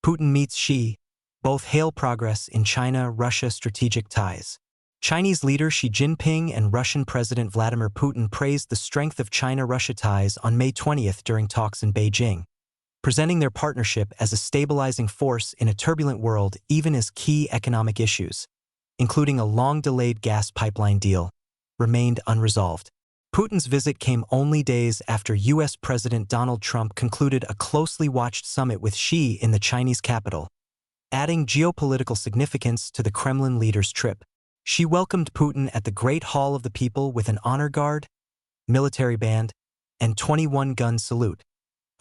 Putin meets Xi. Both hail progress in China-Russia strategic ties. Chinese leader Xi Jinping and Russian President Vladimir Putin praised the strength of China-Russia ties on May 20th during talks in Beijing, presenting their partnership as a stabilizing force in a turbulent world even as key economic issues, including a long-delayed gas pipeline deal, remained unresolved. Putin's visit came only days after U.S. President Donald Trump concluded a closely watched summit with Xi in the Chinese capital, adding geopolitical significance to the Kremlin leader's trip. Xi welcomed Putin at the Great Hall of the People with an honor guard, military band, and 21-gun salute,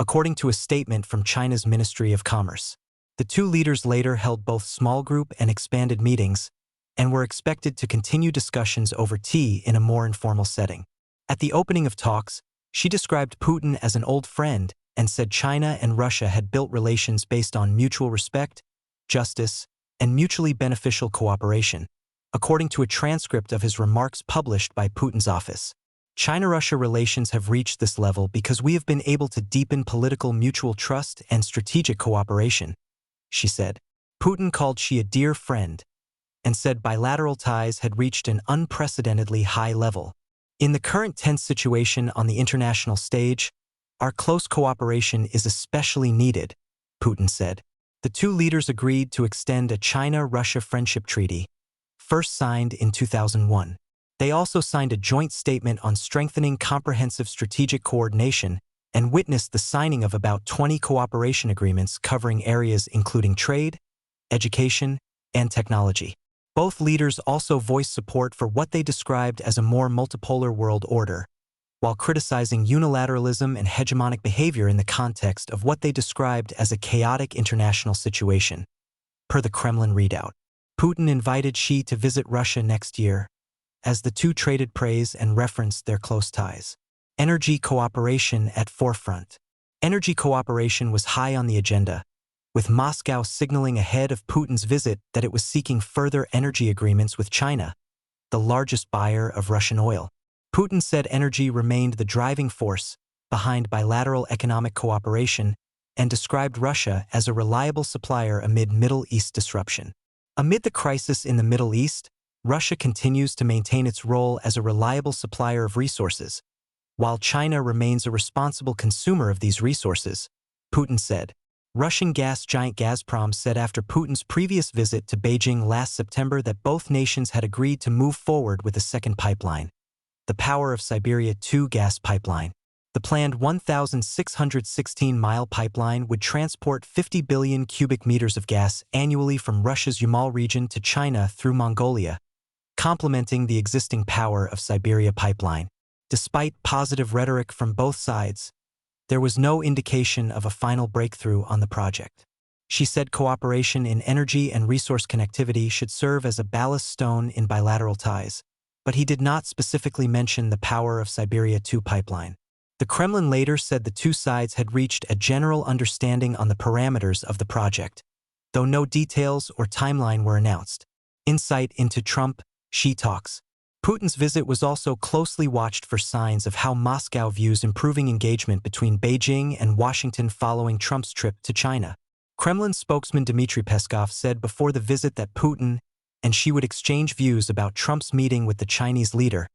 according to a statement from China's Ministry of Commerce. The two leaders later held both small group and expanded meetings, and were expected to continue discussions over tea in a more informal setting. At the opening of talks, Xi described Putin as an old friend and said China and Russia had built relations based on mutual respect, justice, and mutually beneficial cooperation, according to a transcript of his remarks published by Putin's office. China-Russia relations have reached this level because we have been able to deepen political mutual trust and strategic cooperation, Xi said. Putin called Xi a dear friend and said bilateral ties had reached an unprecedentedly high level. In the current tense situation on the international stage, our close cooperation is especially needed, Putin said. The two leaders agreed to extend a China-Russia friendship treaty, first signed in 2001. They also signed a joint statement on strengthening comprehensive strategic coordination and witnessed the signing of about 20 cooperation agreements covering areas including trade, education, and technology. Both leaders also voiced support for what they described as a more multipolar world order, while criticizing unilateralism and hegemonic behavior in the context of what they described as a chaotic international situation. Per the Kremlin readout, Putin invited Xi to visit Russia next year, as the two traded praise and referenced their close ties. Energy cooperation at forefront. Energy cooperation was high on the agenda, with Moscow signaling ahead of Putin's visit that it was seeking further energy agreements with China, the largest buyer of Russian oil. Putin said energy remained the driving force behind bilateral economic cooperation and described Russia as a reliable supplier amid Middle East disruption. Amid the crisis in the Middle East, Russia continues to maintain its role as a reliable supplier of resources, while China remains a responsible consumer of these resources, Putin said. Russian gas giant Gazprom said after Putin's previous visit to Beijing last September that both nations had agreed to move forward with a second pipeline, the Power of Siberia 2 gas pipeline. The planned 1,616-mile pipeline would transport 50 billion cubic meters of gas annually from Russia's Yamal region to China through Mongolia, complementing the existing Power of Siberia pipeline. Despite positive rhetoric from both sides, there was no indication of a final breakthrough on the project. She said cooperation in energy and resource connectivity should serve as a ballast stone in bilateral ties, but he did not specifically mention the Power of Siberia 2 pipeline. The Kremlin later said the two sides had reached a general understanding on the parameters of the project, though no details or timeline were announced. Insight into Trump-Xi talks. Putin's visit was also closely watched for signs of how Moscow views improving engagement between Beijing and Washington following Trump's trip to China. Kremlin spokesman Dmitry Peskov said before the visit that Putin and Xi would exchange views about Trump's meeting with the Chinese leader,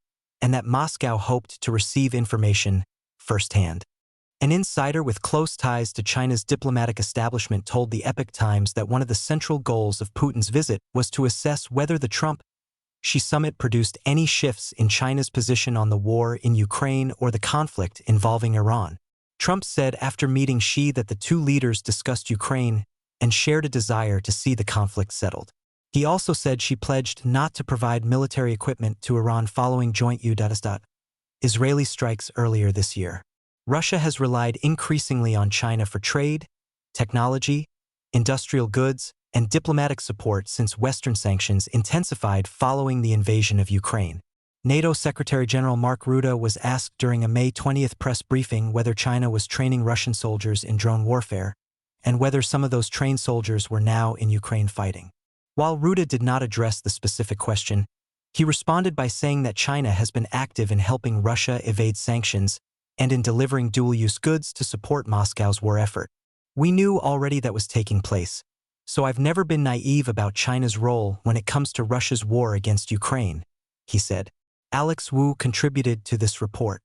and that Moscow hoped to receive information firsthand. An insider with close ties to China's diplomatic establishment told the Epoch Times that one of the central goals of Putin's visit was to assess whether the Trump-Xi summit produced any shifts in China's position on the war in Ukraine or the conflict involving Iran. Trump said after meeting Xi that the two leaders discussed Ukraine and shared a desire to see the conflict settled. He also said Xi pledged not to provide military equipment to Iran following joint U.S.-Israeli strikes earlier this year. Russia has relied increasingly on China for trade, technology, industrial goods, and diplomatic support since Western sanctions intensified following the invasion of Ukraine. NATO Secretary General Mark Rutte was asked during a May 20th press briefing whether China was training Russian soldiers in drone warfare, and whether some of those trained soldiers were now in Ukraine fighting. While Rutte did not address the specific question, he responded by saying that China has been active in helping Russia evade sanctions and in delivering dual-use goods to support Moscow's war effort. We knew already that was taking place, so I've never been naive about China's role when it comes to Russia's war against Ukraine, he said. Alex Wu contributed to this report.